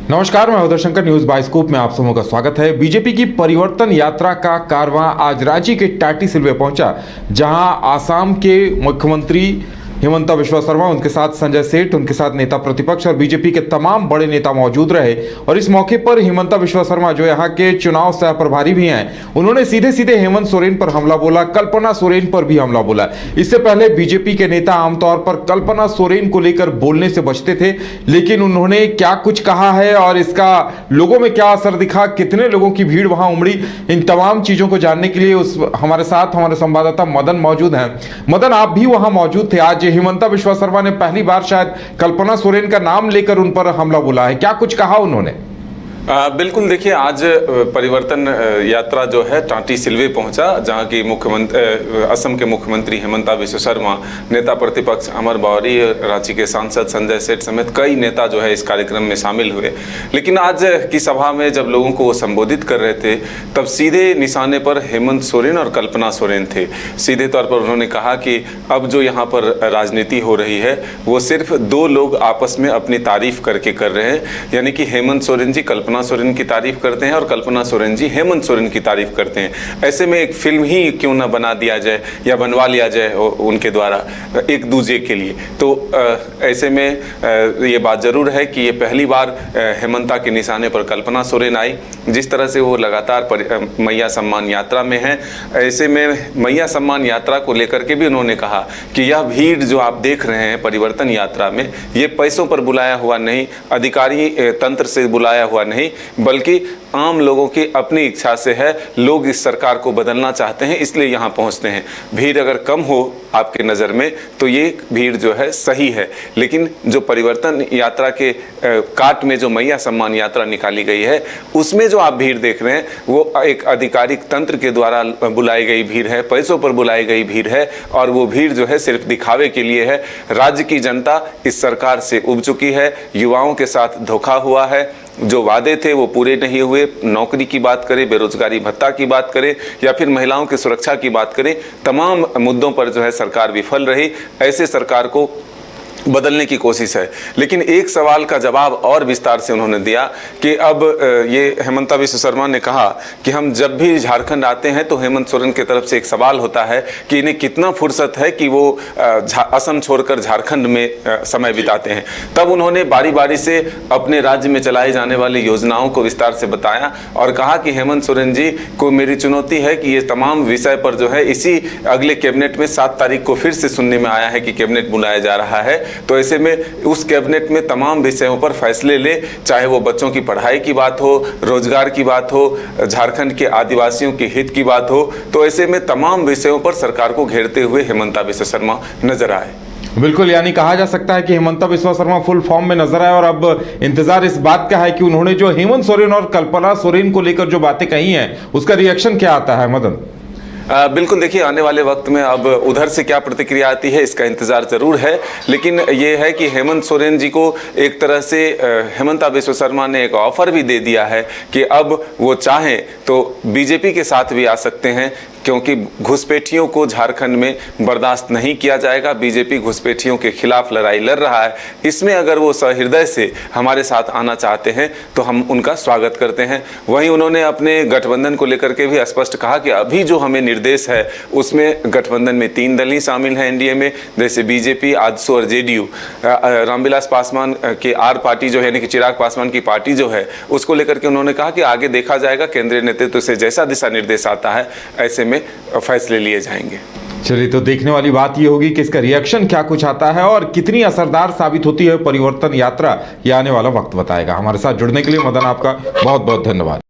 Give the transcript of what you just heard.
नमस्कार, मैं Uday Shankar, news bioscope में आप सबों का स्वागत है। बीजेपी की परिवर्तन यात्रा का कारवां आज रांची के टाटी सिलवे पहुंचा, जहां आसाम के मुख्यमंत्री हिमंता बिस्वा शर्मा, उनके साथ संजय सेठ, उनके साथ नेता प्रतिपक्ष और बीजेपी के तमाम बड़े नेता मौजूद रहे। और इस मौके पर हिमंता बिस्वा शर्मा, जो यहाँ के चुनाव सह प्रभारी भी हैं, उन्होंने सीधे सीधे हेमंत सोरेन पर हमला बोला, कल्पना सोरेन पर भी हमला बोला। इससे पहले बीजेपी के नेता आमतौर पर कल्पना सोरेन को लेकर बोलने से बचते थे, लेकिन उन्होंने क्या कुछ कहा है और इसका लोगों में क्या असर दिखा, कितने लोगों की भीड़ वहां उमड़ी, इन तमाम चीजों को जानने के लिए हमारे साथ हमारे संवाददाता मदन मौजूद हैं। मदन, आप भी वहां मौजूद थे। आज हिमंता बिस्वा शर्मा ने पहली बार शायद कल्पना सोरेन का नाम लेकर उन पर हमला बोला है, क्या कुछ कहा उन्होंने? बिल्कुल, देखिए, आज परिवर्तन यात्रा जो है टाटी सिलवे पहुंचा, जहां की मुख्यमंत्री असम के मुख्यमंत्री हिमंता बिस्वा शर्मा, नेता प्रतिपक्ष अमर बावरी, रांची के सांसद संजय सेठ समेत कई नेता जो है इस कार्यक्रम में शामिल हुए। लेकिन आज की सभा में जब लोगों को वो संबोधित कर रहे थे, तब सीधे निशाने पर हेमंत सोरेन और कल्पना सोरेन थे। सीधे तौर पर उन्होंने कहा कि अब जो यहाँ पर राजनीति हो रही है वो सिर्फ दो लोग आपस में अपनी तारीफ करके कर रहे हैं, यानी कि हेमंत सोरेन जी कल्पना सोरेन की तारीफ करते हैं और कल्पना सोरेन जी हेमंत सोरेन की तारीफ करते हैं। ऐसे में एक फिल्म ही क्यों ना बना दिया जाए या बनवा लिया जाए उनके द्वारा एक दूसरे के लिए। तो ऐसे में ये बात जरूर है कि ये पहली बार हेमंता के निशाने पर कल्पना सोरेन आई। जिस तरह से वो लगातार मैया सम्मान यात्रा में है, ऐसे में मैया सम्मान यात्रा को लेकर के भी उन्होंने कहा कि यह भीड़ जो आप देख रहे हैं परिवर्तन यात्रा में, ये पैसों पर बुलाया हुआ नहीं, अधिकारी तंत्र से बुलाया हुआ नहीं, बल्कि आम लोगों की अपनी इच्छा से है। लोग इस सरकार को बदलना चाहते हैं, इसलिए यहाँ पहुँचते हैं। भीड़ अगर कम हो आपके नज़र में तो ये भीड़ जो है सही है, लेकिन जो परिवर्तन यात्रा के काट में जो मैया सम्मान यात्रा निकाली गई है, उसमें जो आप भीड़ देख रहे हैं वो एक आधिकारिक तंत्र के द्वारा बुलाई गई भीड़ है, पैसों पर बुलाई गई भीड़ है, और वो भीड़ जो है सिर्फ दिखावे के लिए है। राज्य की जनता इस सरकार से उब चुकी है, युवाओं के साथ धोखा हुआ है, जो वादे थे वो पूरे नहीं हुए। नौकरी की बात करें, बेरोजगारी भत्ता की बात करें या फिर महिलाओं की सुरक्षा की बात करें, तमाम मुद्दों पर जो है सरकार विफल रही। ऐसे सरकार को बदलने की कोशिश है। लेकिन एक सवाल का जवाब और विस्तार से उन्होंने दिया कि अब ये हेमंता बिस्वा शर्मा ने कहा कि हम जब भी झारखंड आते हैं तो हेमंत सोरेन की तरफ से एक सवाल होता है कि इन्हें कितना फुर्सत है कि वो असम छोड़कर झारखंड में समय बिताते हैं। तब उन्होंने बारी बारी से अपने राज्य में चलाई जाने वाली योजनाओं को विस्तार से बताया और कहा कि हेमंत सोरेन जी को मेरी चुनौती है कि ये तमाम विषय पर जो है इसी अगले कैबिनेट में 7 तारीख को फिर से सुनने में आया है कि कैबिनेट बुलाया जा रहा है, तो ऐसे में उस कैबिनेट में तमाम विषयों पर फैसले ले, चाहे वो बच्चों की पढ़ाई की बात हो, रोजगार की बात हो, झारखंड के आदिवासियों के हित की बात हो। तो ऐसे में तमाम विषयों पर सरकार को घेरते हुए हेमंता बिस्वा शर्मा नजर आए। बिल्कुल, यानी कहा जा सकता है कि हेमंता बिस्वा शर्मा फुल फॉर्म में नजर आए और अब इंतजार इस बात का है कि उन्होंने जो हेमंत सोरेन और कल्पना सोरेन को लेकर जो बातें कही हैं उसका रिएक्शन क्या आता है। मदन, बिल्कुल, देखिए, आने वाले वक्त में अब उधर से क्या प्रतिक्रिया आती है इसका इंतजार जरूर है। लेकिन ये है कि हेमंत सोरेन जी को एक तरह से हेमंता बिस्वा शर्मा ने एक ऑफर भी दे दिया है कि अब वो चाहें तो बीजेपी के साथ भी आ सकते हैं, क्योंकि घुसपैठियों को झारखंड में बर्दाश्त नहीं किया जाएगा। बीजेपी घुसपैठियों के खिलाफ लड़ाई लड़ रहा है, इसमें अगर वो सहृदय से हमारे साथ आना चाहते हैं तो हम उनका स्वागत करते हैं। वहीं उन्होंने अपने गठबंधन को लेकर के भी स्पष्ट कहा कि अभी जो हमें निर्देश है उसमें गठबंधन में 3 दल ही शामिल हैं एनडीए में, जैसे बीजेपी, आजसू और जेडीयू। रामविलास पासवान के आर पार्टी जो है, यानी कि चिराग पासवान की पार्टी जो है, उसको लेकर के उन्होंने कहा कि आगे देखा जाएगा, केंद्रीय नेतृत्व से जैसा दिशा निर्देश आता है ऐसे में फैसले लिए जाएंगे। चलिए, तो देखने वाली बात ये होगी कि इसका रिएक्शन क्या कुछ आता है और कितनी असरदार साबित होती है परिवर्तन यात्रा, ये आने वाला वक्त बताएगा। हमारे साथ जुड़ने के लिए मदन, आपका बहुत बहुत धन्यवाद।